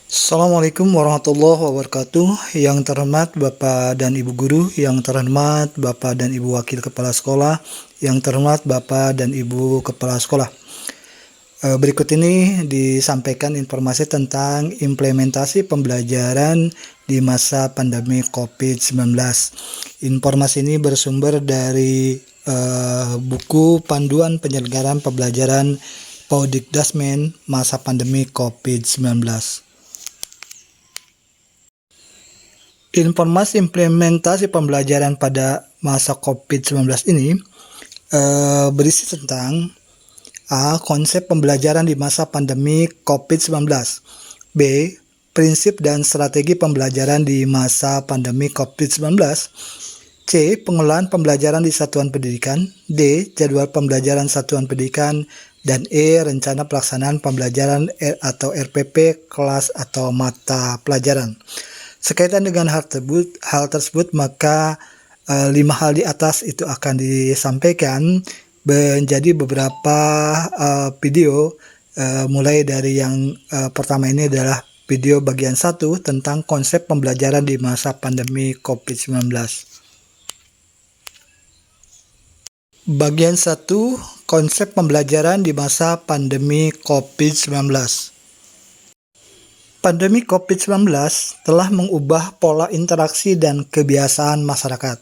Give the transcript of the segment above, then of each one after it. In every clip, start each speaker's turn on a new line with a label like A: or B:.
A: Assalamualaikum warahmatullahi wabarakatuh. Yang terhormat Bapak dan Ibu Guru, yang terhormat Bapak dan Ibu Wakil Kepala Sekolah, yang terhormat Bapak dan Ibu Kepala Sekolah. Berikut ini disampaikan informasi tentang implementasi pembelajaran di masa pandemi COVID-19. Informasi ini bersumber dari buku Panduan Penyelenggaraan Pembelajaran Paudikdasmen masa pandemi COVID-19. Informasi implementasi pembelajaran pada masa COVID-19 ini berisi tentang A. Konsep pembelajaran di masa pandemi COVID-19. B. Prinsip dan strategi pembelajaran di masa pandemi COVID-19. C. Pengelolaan pembelajaran di satuan pendidikan. D. Jadwal pembelajaran satuan pendidikan. Dan E. Rencana pelaksanaan pembelajaran atau RPP kelas atau mata pelajaran. Sekaitan dengan hal tersebut maka 5 hal di atas itu akan disampaikan menjadi beberapa video, mulai dari yang pertama ini adalah video bagian 1 tentang konsep pembelajaran di masa pandemi COVID-19. Bagian 1, konsep pembelajaran di masa pandemi COVID-19. Pandemi COVID-19 telah mengubah pola interaksi dan kebiasaan masyarakat.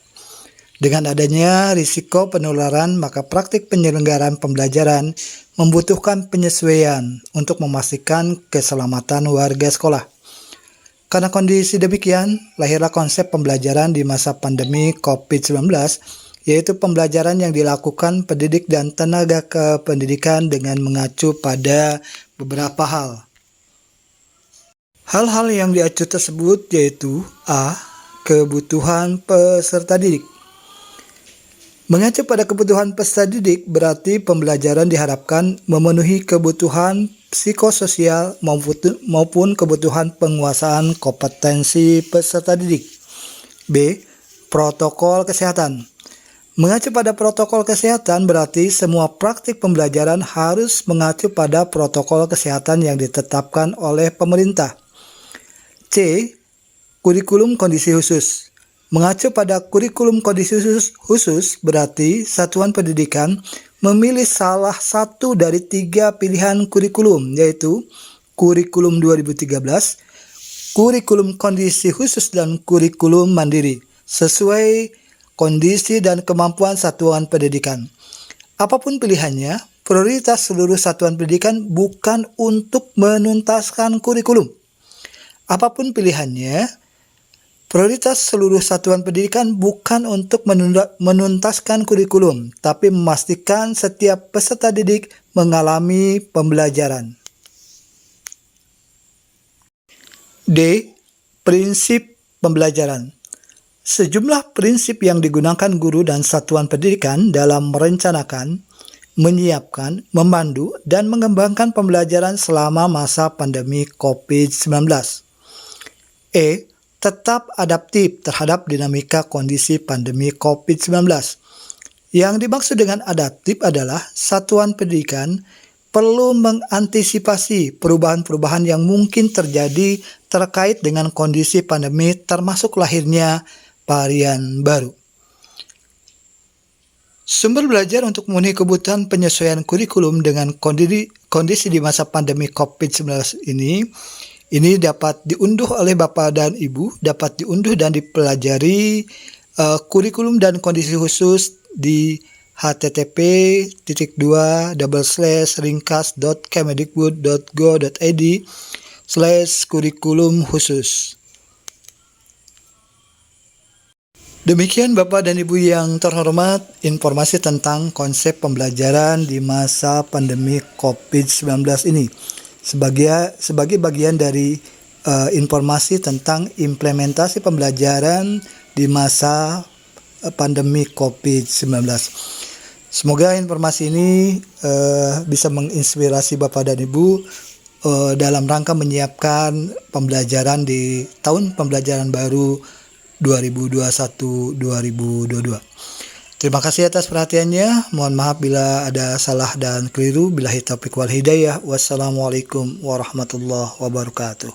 A: Dengan adanya risiko penularan, maka praktik penyelenggaraan pembelajaran membutuhkan penyesuaian untuk memastikan keselamatan warga sekolah. Karena kondisi demikian, lahirlah konsep pembelajaran di masa pandemi COVID-19, yaitu pembelajaran yang dilakukan pendidik dan tenaga kependidikan dengan mengacu pada beberapa hal. Hal-hal yang diacu tersebut yaitu A. Kebutuhan peserta didik. Mengacu pada kebutuhan peserta didik berarti pembelajaran diharapkan memenuhi kebutuhan psikososial maupun kebutuhan penguasaan kompetensi peserta didik. B. Protokol kesehatan. Mengacu pada protokol kesehatan berarti semua praktik pembelajaran harus mengacu pada protokol kesehatan yang ditetapkan oleh pemerintah. C. Kurikulum kondisi khusus. Mengacu pada kurikulum kondisi khusus berarti satuan pendidikan memilih salah satu dari 3 pilihan kurikulum, yaitu kurikulum 2013, kurikulum kondisi khusus, dan kurikulum mandiri sesuai kondisi dan kemampuan satuan pendidikan. Apapun pilihannya, prioritas seluruh satuan pendidikan bukan untuk menuntaskan kurikulum. Apapun pilihannya, prioritas seluruh satuan pendidikan bukan untuk menuntaskan kurikulum, tapi memastikan setiap peserta didik mengalami pembelajaran. D. Prinsip pembelajaran. Sejumlah prinsip yang digunakan guru dan satuan pendidikan dalam merencanakan, menyiapkan, memandu, dan mengembangkan pembelajaran selama masa pandemi COVID-19. E. Tetap adaptif terhadap dinamika kondisi pandemi COVID-19. Yang dimaksud dengan adaptif adalah satuan pendidikan perlu mengantisipasi perubahan-perubahan yang mungkin terjadi terkait dengan kondisi pandemi, termasuk lahirnya varian baru. Sumber belajar untuk memenuhi kebutuhan penyesuaian kurikulum dengan kondisi di masa pandemi COVID-19 ini dapat diunduh oleh Bapak dan Ibu, dapat diunduh dan dipelajari kurikulum dan kondisi khusus di http://ringkas.kemedikbud.go.id/kurikulum khusus. Demikian Bapak dan Ibu yang terhormat, informasi tentang konsep pembelajaran di masa pandemi COVID-19 ini. Sebagai bagian dari informasi tentang implementasi pembelajaran di masa pandemi COVID-19. Semoga informasi ini bisa menginspirasi Bapak dan Ibu dalam rangka menyiapkan pembelajaran di tahun pembelajaran baru 2021-2022. Terima kasih atas perhatiannya. Mohon maaf bila ada salah dan keliru. Billahi taufiq wal hidayah. Wassalamualaikum warahmatullahi wabarakatuh.